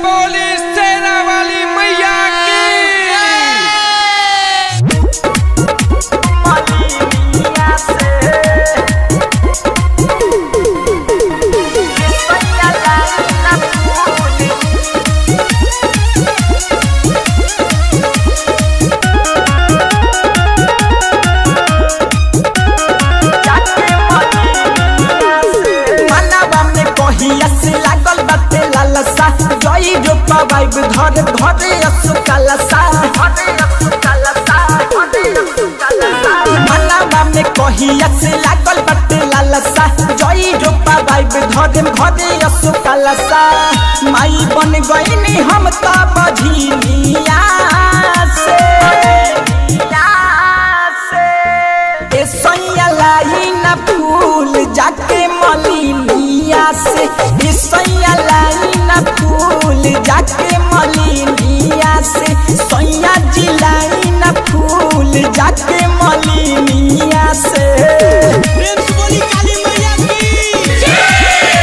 बोली सेना वाली मैया की। बाइब घर घरे असुकालसा मनावा में कहिया से लागल बाटे लालसा जई रोपा बाइब घरे घरे असुकालसा माई बन गईनी हम त बझिनिया से ए सैया लाई ना फूल जाके मलिनिया से ए सैया लाई ना फूल जाके मलिनिया से सैया जिलाई ना फूल जाके मलिनिया से। प्रेम से बोली काली मैया की।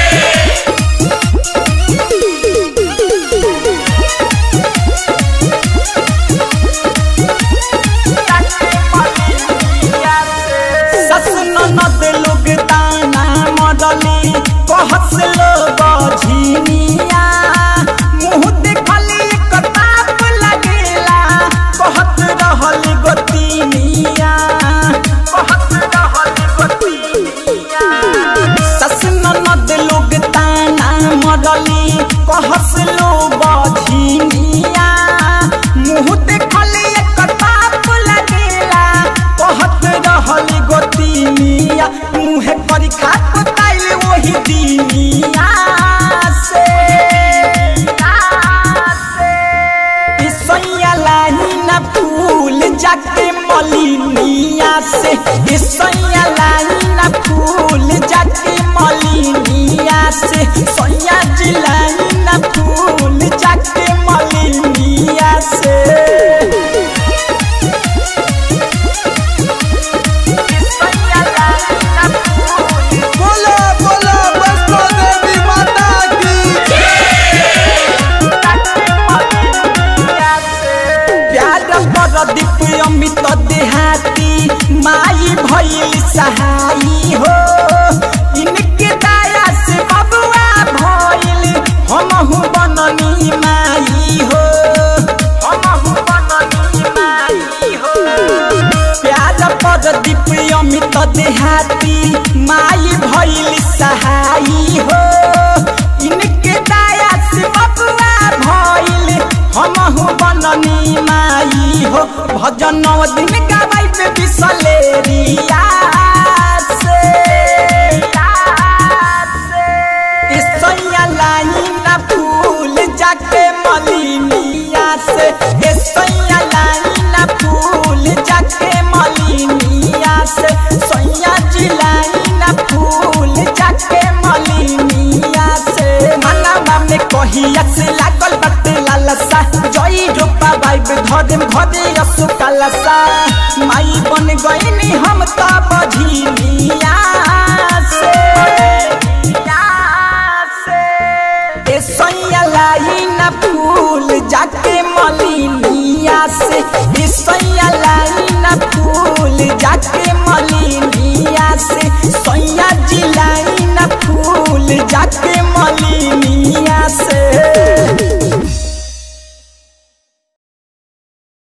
सस ननद लोग ताना मरली कहस लो बझिनिया मुँह देखली कताप लगेला कहत रहल गोतिनिया सस ननद लोग ताना मरली कहस लो बझिनिया मुँह देखली कताप लगेला कहत रहल गोतिनिया मुँह करी खात ताइल वही दिनिया से सैया लाई ना फूल जाके मलिनिया से सैया लाई ना फूल जाके मलिनिया से सैया जिलाई ना फूल जाके मलिनिया से। बोलो बोलो वैष्णो देवी माता की। प्यार पर दीप अमित देहाती माई भइल सहाई हो इनके दया से बबुआ भइल हमहु बननी माई हो प्यार पर दीप अमित देहाती माई भइल सहाई हो इनके दया से बबुआ भइल हमहु बननी माई हो भजन दिन गाबै बिसलेरिया से सैया लाई ना फूल जाके मलिनिया से सैया लाई ना फूल जाके मलिनिया से सैया जिलाई ना फूल जाके मलिनिया से मनावा में कहिया से लागल बाटे लालसा जई रोपा बाइब घरे घरे असुकालसा माई बन गईनी हम त बझिनिया से सैया लाई ना फूल जाके मलिनिया से सैया लाई ना फूल जाके मलिनिया से सैया जिलाई ना फूल जाके